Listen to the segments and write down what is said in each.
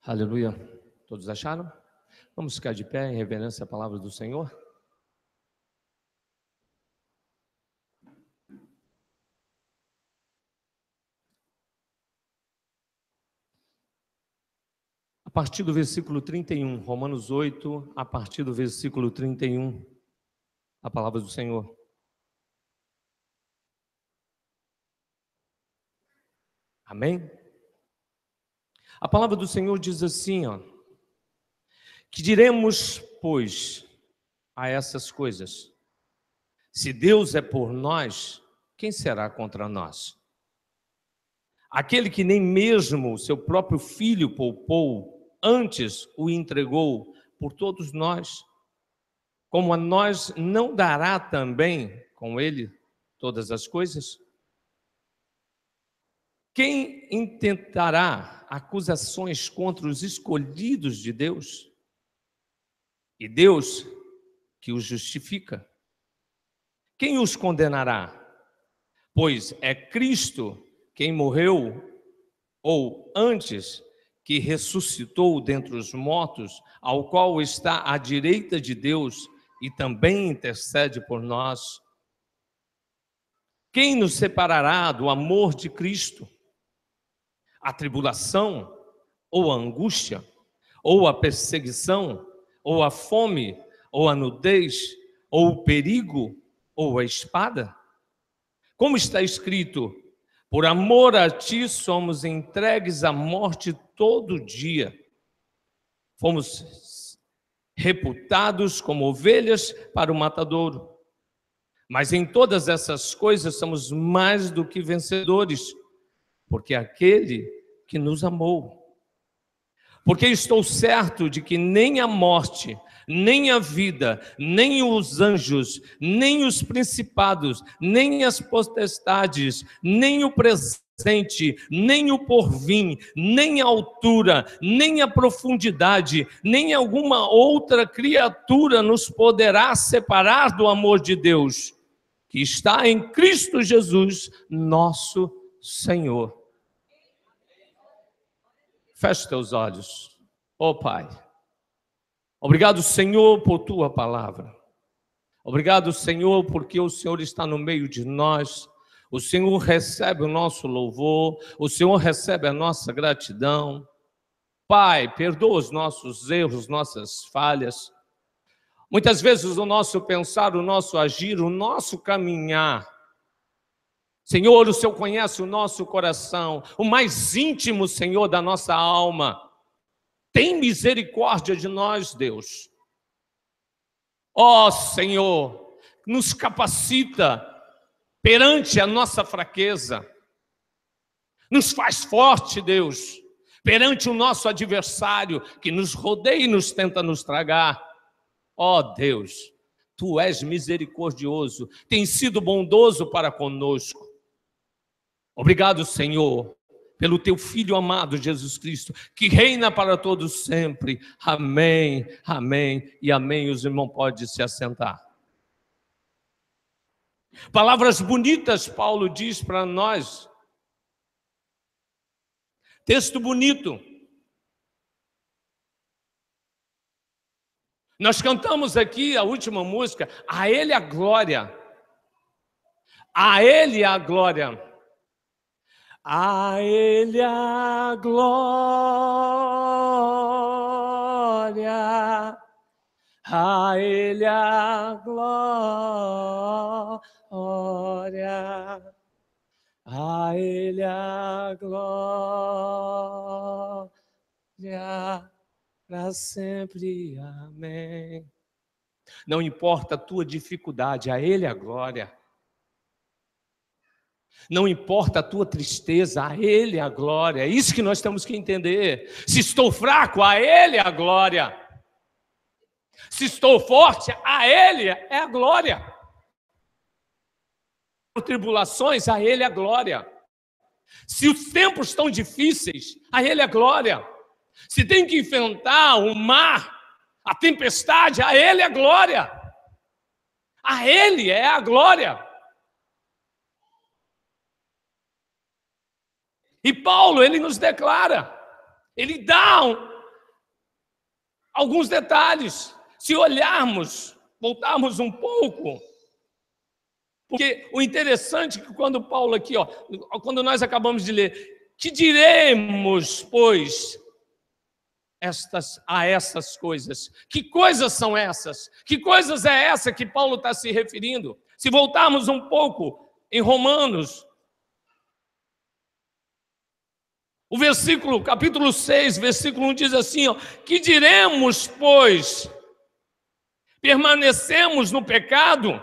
Aleluia. Todos acharam? Vamos ficar de pé em reverência à palavra do Senhor? A partir do versículo 31, Romanos 8, a partir do versículo 31, a palavra do Senhor. Amém? A palavra do Senhor diz assim, que diremos, pois, a essas coisas? Se Deus é por nós, quem será contra nós? Aquele que nem mesmo o seu próprio filho poupou, antes o entregou por todos nós, como a nós não dará também com ele todas as coisas? Quem intentará acusações contra os escolhidos de Deus? E Deus que os justifica. Quem os condenará? Pois é Cristo quem morreu, ou antes, que ressuscitou dentre os mortos, ao qual está à direita de Deus e também intercede por nós. Quem nos separará do amor de Cristo? A tribulação, ou a angústia, ou a perseguição, ou a fome, ou a nudez, ou o perigo, ou a espada? Como está escrito: por amor a ti somos entregues à morte todo dia. Fomos reputados como ovelhas para o matadouro. Mas em todas essas coisas somos mais do que vencedores, porque aquele que nos amou. Porque estou certo de que nem a morte, nem a vida, nem os anjos, nem os principados, nem as potestades, nem o presente, nem o porvir, nem a altura, nem a profundidade, nem alguma outra criatura nos poderá separar do amor de Deus, que está em Cristo Jesus, nosso Senhor. Feche teus olhos. Pai, obrigado, Senhor, por tua palavra. Obrigado, Senhor, porque o Senhor está no meio de nós. O Senhor recebe o nosso louvor, o Senhor recebe a nossa gratidão. Pai, perdoa os nossos erros, nossas falhas. Muitas vezes o nosso pensar, o nosso agir, o nosso caminhar. Senhor, o Senhor conhece o nosso coração, o mais íntimo, Senhor, da nossa alma. Tem misericórdia de nós, Deus. Senhor, nos capacita perante a nossa fraqueza. Nos faz forte, Deus, perante o nosso adversário que nos rodeia e nos tenta nos tragar. Deus, Tu és misericordioso, tens sido bondoso para conosco. Obrigado, Senhor, pelo Teu Filho amado, Jesus Cristo, que reina para todos sempre. Amém, amém e amém. Os irmãos podem se assentar. Palavras bonitas, Paulo diz para nós. Texto bonito. Nós cantamos aqui a última música, a Ele a glória. A Ele a glória. A Ele a glória, a Ele a glória, a Ele a glória, para sempre, amém. Não importa a tua dificuldade, a Ele a glória. Não importa a tua tristeza, a Ele a glória. É isso que nós temos que entender. Se estou fraco, a Ele a glória. Se estou forte, a Ele é a glória. Por tribulações, a Ele a glória. Se os tempos estão difíceis, a Ele a glória. Se tem que enfrentar o mar, a tempestade, a Ele a glória. A Ele é a glória. E Paulo, ele nos declara, ele dá alguns detalhes. Se olharmos, voltarmos um pouco, porque o interessante é que quando Paulo aqui, quando nós acabamos de ler, que diremos, pois, a essas coisas? Que coisas são essas? Que coisas é essa que Paulo está se referindo? Se voltarmos um pouco em Romanos, o capítulo 6, versículo 1 diz assim, que diremos, pois, permanecemos no pecado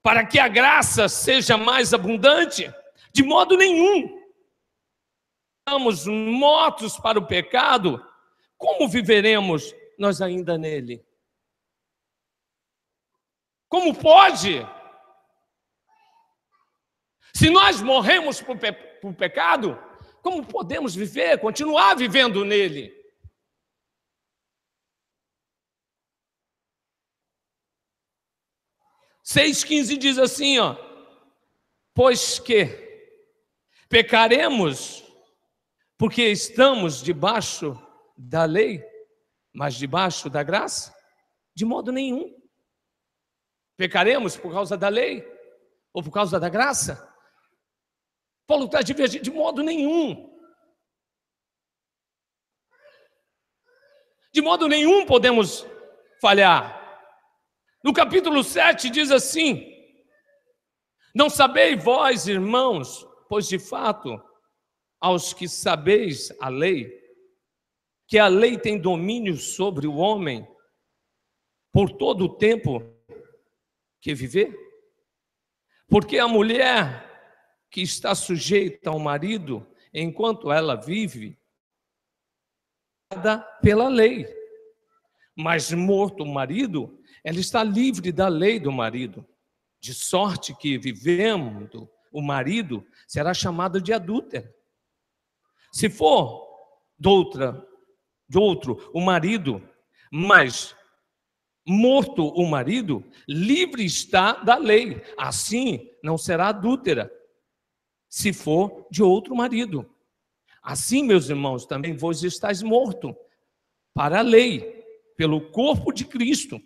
para que a graça seja mais abundante? De modo nenhum. Estamos mortos para o pecado, como viveremos nós ainda nele? Como pode? Se nós morremos por pecado, como podemos viver, continuar vivendo nele? Seis 15 diz assim, pois que pecaremos porque estamos debaixo da lei, mas debaixo da graça? De modo nenhum. Pecaremos por causa da lei ou por causa da graça? Paulo está divergindo de modo nenhum. De modo nenhum podemos falhar. No capítulo 7 diz assim, não sabeis vós, irmãos, pois de fato, aos que sabeis a lei, que a lei tem domínio sobre o homem por todo o tempo que viver? Porque a mulher que está sujeita ao marido, enquanto ela vive, pela lei. Mas morto o marido, ela está livre da lei do marido, de sorte que, vivendo o marido, será chamada de adúltera. Se for de outro o marido, mas morto o marido, livre está da lei, assim não será adúltera, se for de outro marido. Assim, meus irmãos, também vós estáis morto para a lei, pelo corpo de Cristo,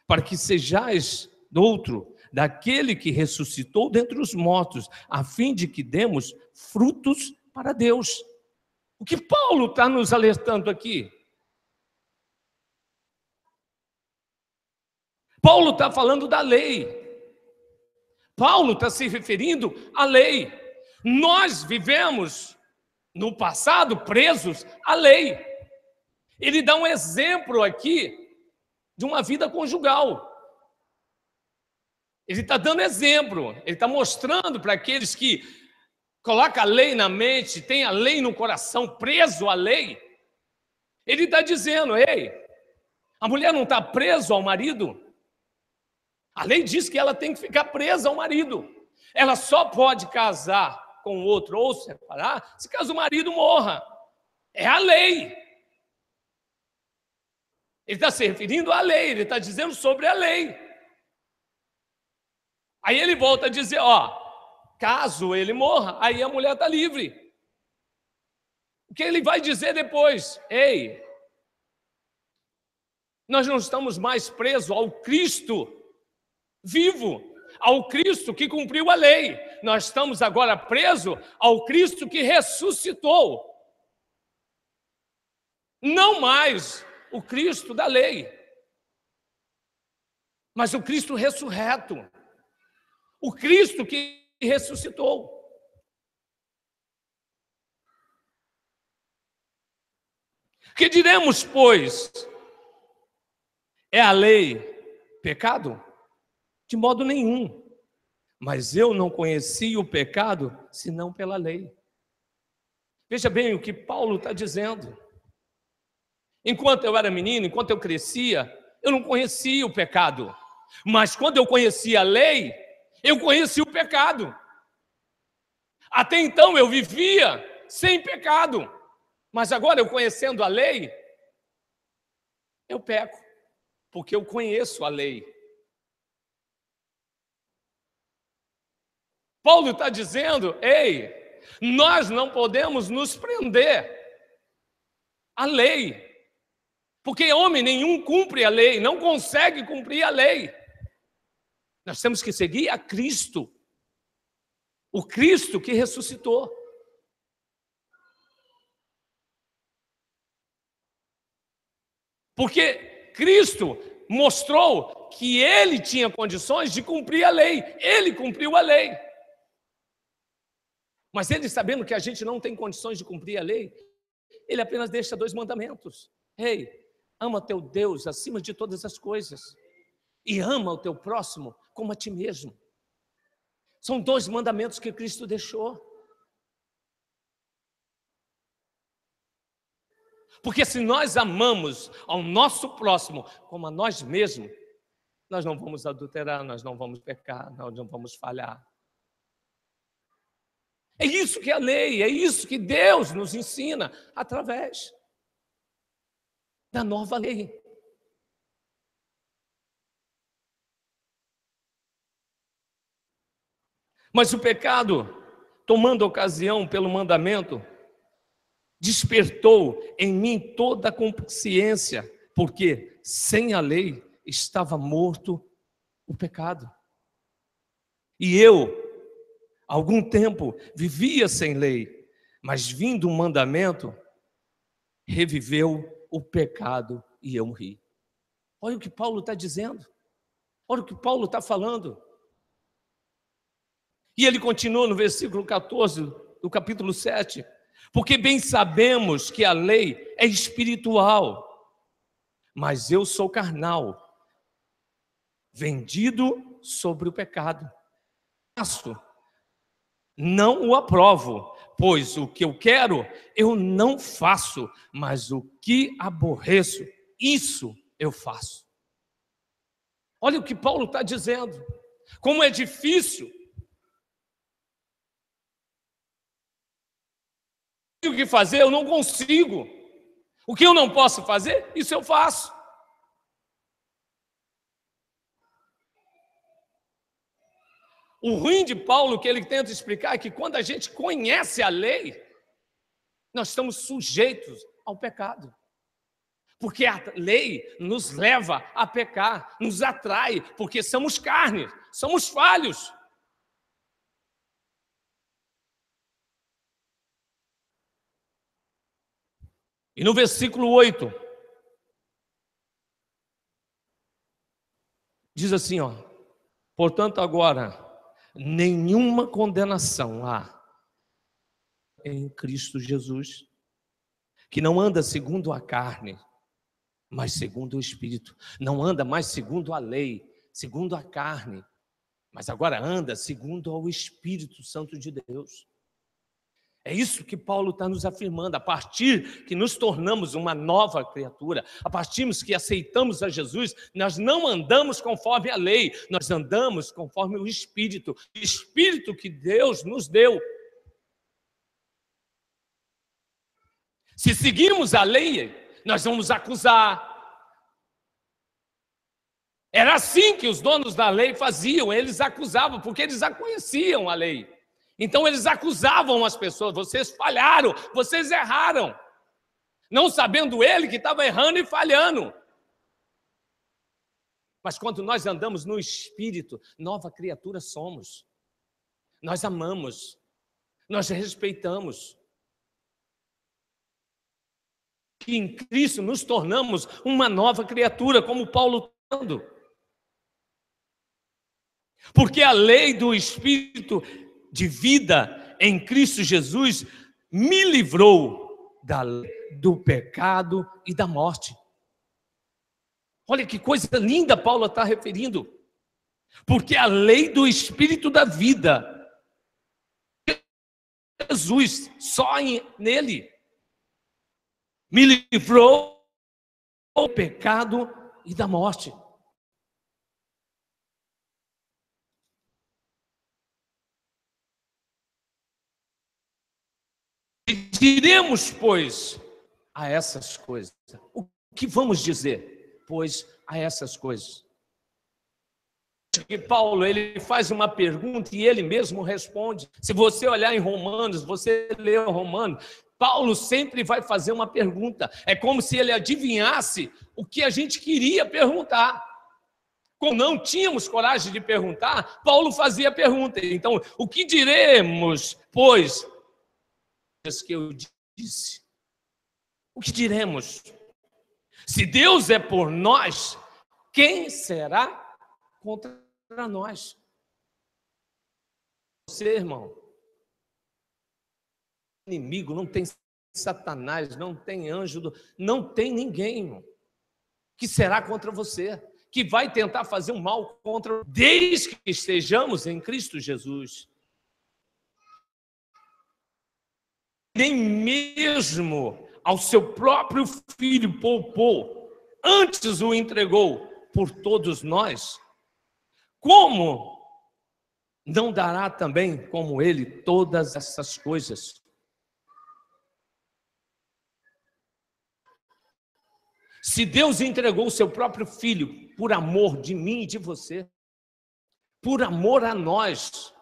para que sejais daquele que ressuscitou dentre os mortos, a fim de que demos frutos para Deus. O que Paulo está nos alertando aqui? Paulo está falando da lei. Paulo está se referindo à lei. Nós vivemos no passado presos à lei. Ele dá um exemplo aqui de uma vida conjugal. Ele está dando exemplo, ele está mostrando para aqueles que colocam a lei na mente, tem a lei no coração, preso à lei. Ele está dizendo, ei, a mulher não está presa ao marido? A lei diz que ela tem que ficar presa ao marido. Ela só pode casar com outro ou separar se caso o marido morra. É a lei. Ele está se referindo à lei, ele está dizendo sobre a lei. Aí ele volta a dizer, caso ele morra, aí a mulher está livre. O que ele vai dizer depois? Ei, nós não estamos mais presos ao Cristo vivo, ao Cristo que cumpriu a lei. Nós estamos agora presos ao Cristo que ressuscitou. Não mais o Cristo da lei, mas o Cristo ressurreto. O Cristo que ressuscitou. Que diremos, pois? É a lei pecado? De modo nenhum. Mas eu não conheci o pecado, senão pela lei. Veja bem o que Paulo está dizendo. Enquanto eu era menino, enquanto eu crescia, eu não conhecia o pecado. Mas quando eu conhecia a lei, eu conheci o pecado. Até então eu vivia sem pecado. Mas agora eu conhecendo a lei, eu peco. Porque eu conheço a lei. Paulo está dizendo, ei, nós não podemos nos prender à lei. Porque homem nenhum cumpre a lei, não consegue cumprir a lei. Nós temos que seguir a Cristo, o Cristo que ressuscitou. Porque Cristo mostrou que ele tinha condições de cumprir a lei, ele cumpriu a lei. Mas ele, sabendo que a gente não tem condições de cumprir a lei, ele apenas deixa 2 mandamentos. Ei, ama teu Deus acima de todas as coisas e ama o teu próximo como a ti mesmo. São 2 mandamentos que Cristo deixou. Porque se nós amamos ao nosso próximo como a nós mesmos, nós não vamos adulterar, nós não vamos pecar, nós não vamos falhar. É isso que é a lei, é isso que Deus nos ensina através da nova lei. Mas o pecado, tomando ocasião pelo mandamento, despertou em mim toda a consciência, porque sem a lei estava morto o pecado. E eu, há algum tempo, vivia sem lei, mas vindo o mandamento, reviveu o pecado e eu morri. Olha o que Paulo está dizendo, olha o que Paulo está falando. E ele continua no versículo 14 do capítulo 7, porque bem sabemos que a lei é espiritual, mas eu sou carnal, vendido sobre o pecado. Não o aprovo, pois o que eu quero eu não faço, mas o que aborreço, isso eu faço. Olha o que Paulo está dizendo, como é difícil. O que fazer, eu não consigo. O que eu não posso fazer, isso eu faço. O ruim de Paulo, que ele tenta explicar, é que quando a gente conhece a lei, nós estamos sujeitos ao pecado. Porque a lei nos leva a pecar, nos atrai, porque somos carne, somos falhos. E no versículo 8, diz assim, portanto agora, nenhuma condenação há em Cristo Jesus, que não anda segundo a carne, mas segundo o Espírito. Não anda mais segundo a lei, segundo a carne, mas agora anda segundo ao Espírito Santo de Deus. É isso que Paulo está nos afirmando, a partir que nos tornamos uma nova criatura, a partir que aceitamos a Jesus, nós não andamos conforme a lei, nós andamos conforme o Espírito que Deus nos deu. Se seguirmos a lei, nós vamos acusar. Era assim que os donos da lei faziam, eles acusavam, porque eles já conheciam a lei. Então eles acusavam as pessoas, vocês falharam, vocês erraram, não sabendo ele que estava errando e falhando. Mas quando nós andamos no Espírito, nova criatura somos. Nós amamos, nós respeitamos. Que em Cristo nos tornamos uma nova criatura, como Paulo está falando. Porque a lei do Espírito de vida em Cristo Jesus me livrou do pecado e da morte. Olha que coisa linda Paulo está referindo. Porque a lei do Espírito da vida, Jesus, só nele, me livrou do pecado e da morte. Diremos, pois, a essas coisas. O que vamos dizer, pois, a essas coisas? Que Paulo, ele faz uma pergunta e ele mesmo responde. Se você olhar em Romanos, você lê Romanos, Paulo sempre vai fazer uma pergunta. É como se ele adivinhasse o que a gente queria perguntar. Como não tínhamos coragem de perguntar, Paulo fazia a pergunta. Então, o que diremos, pois, que eu disse? O que diremos? Se Deus é por nós, quem será contra nós? Você, irmão, inimigo, não tem Satanás, não tem anjo, não tem ninguém, irmão, que será contra você, que vai tentar fazer um mal contra, desde que estejamos em Cristo Jesus. Nem mesmo ao seu próprio filho poupou, antes o entregou por todos nós, como não dará também como ele todas essas coisas? Se Deus entregou o seu próprio filho por amor de mim e de você, por amor a nós,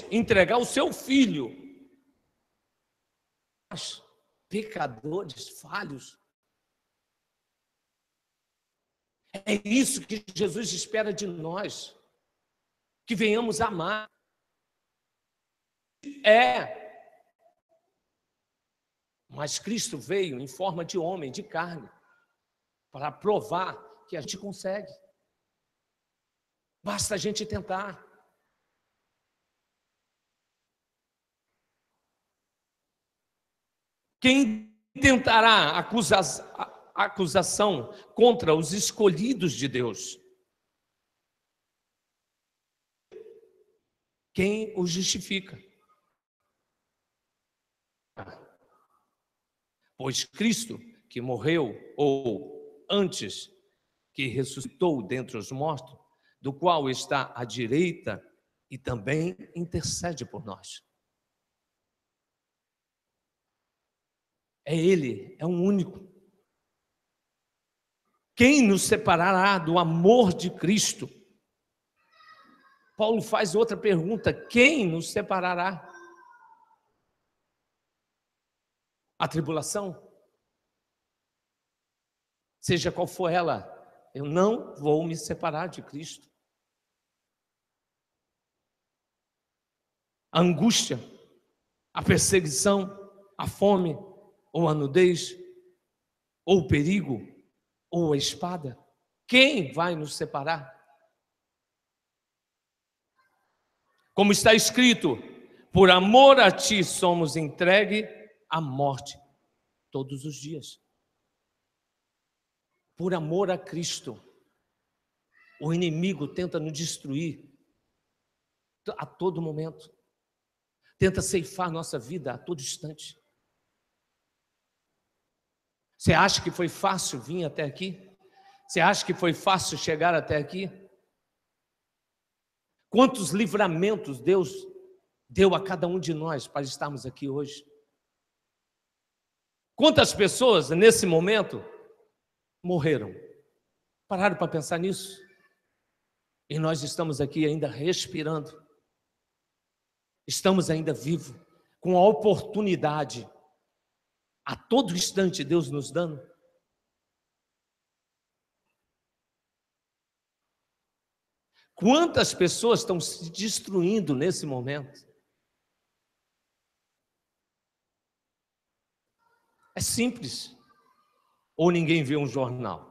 entregar o seu filho, nós, pecadores, falhos, é isso que Jesus espera de nós, que venhamos amar. Mas Cristo veio em forma de homem, de carne, para provar que a gente consegue. Basta a gente tentar. Quem tentará acusação contra os escolhidos de Deus? Quem os justifica? Pois Cristo, que morreu, ou antes, que ressuscitou dentre os mortos, do qual está à direita e também intercede por nós. É Ele, é um único. Quem nos separará do amor de Cristo? Paulo faz outra pergunta: quem nos separará? A tribulação? Seja qual for ela, eu não vou me separar de Cristo. A angústia, a perseguição, a fome, ou a nudez, ou o perigo, ou a espada, quem vai nos separar? Como está escrito, por amor a ti somos entregue à morte todos os dias. Por amor a Cristo, o inimigo tenta nos destruir a todo momento, tenta ceifar nossa vida a todo instante. Você acha que foi fácil vir até aqui? Você acha que foi fácil chegar até aqui? Quantos livramentos Deus deu a cada um de nós para estarmos aqui hoje? Quantas pessoas nesse momento morreram? Pararam para pensar nisso? E nós estamos aqui ainda respirando. Estamos ainda vivos, com a oportunidade, a todo instante Deus nos dando. Quantas pessoas estão se destruindo nesse momento? É simples. Ou ninguém vê um jornal?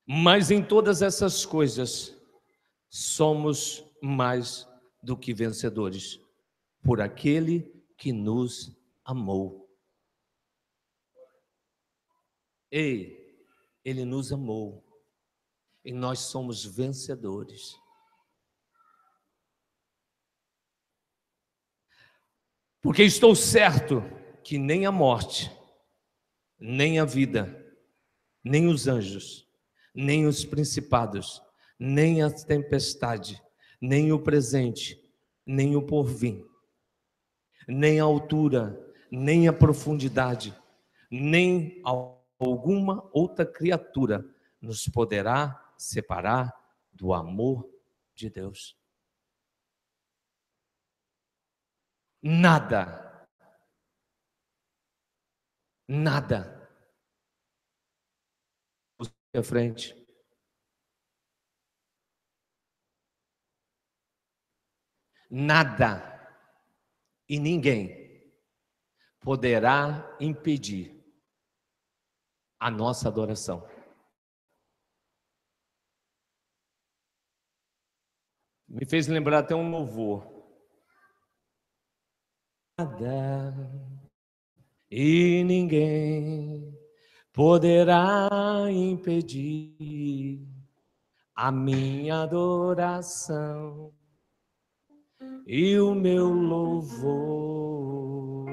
Mas em todas essas coisas, somos mais do que vencedores, por aquele que nos amou. Ei, Ele nos amou, e nós somos vencedores. Porque estou certo que nem a morte, nem a vida, nem os anjos, nem os principados, nem a tempestade, nem o presente, nem o porvir, nem a altura, nem a profundidade, nem alguma outra criatura nos poderá separar do amor de Deus. Nada, nada. À frente. Nada e ninguém poderá impedir a nossa adoração. Me fez lembrar até um louvor. Nada e ninguém poderá impedir a minha adoração e o meu louvor.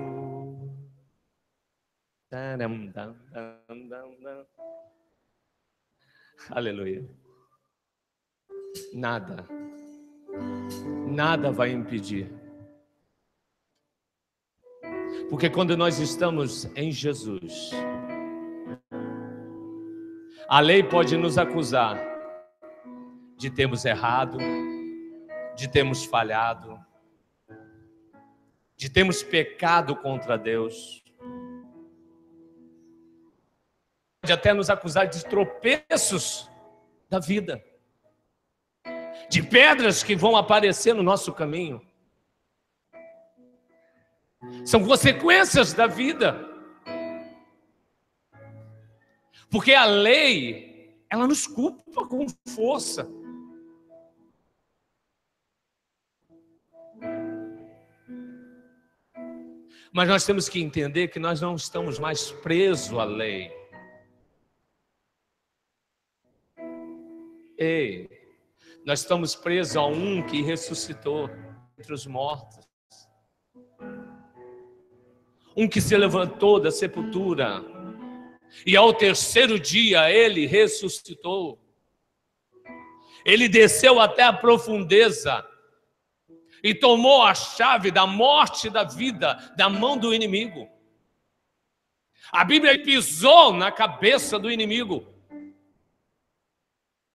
Aleluia. Nada vai impedir. Porque quando nós estamos em Jesus, a lei pode nos acusar de termos errado, de termos falhado, de termos pecado contra Deus. Pode até nos acusar de tropeços da vida, de pedras que vão aparecer no nosso caminho. São consequências da vida. Porque a lei, ela nos culpa com força. Mas nós temos que entender que nós não estamos mais presos à lei. Ei, nós estamos presos a um que ressuscitou entre os mortos. Um que se levantou da sepultura. E ao terceiro dia ele ressuscitou. Ele desceu até a profundeza e tomou a chave da morte e da vida da mão do inimigo. A Bíblia pisou na cabeça do inimigo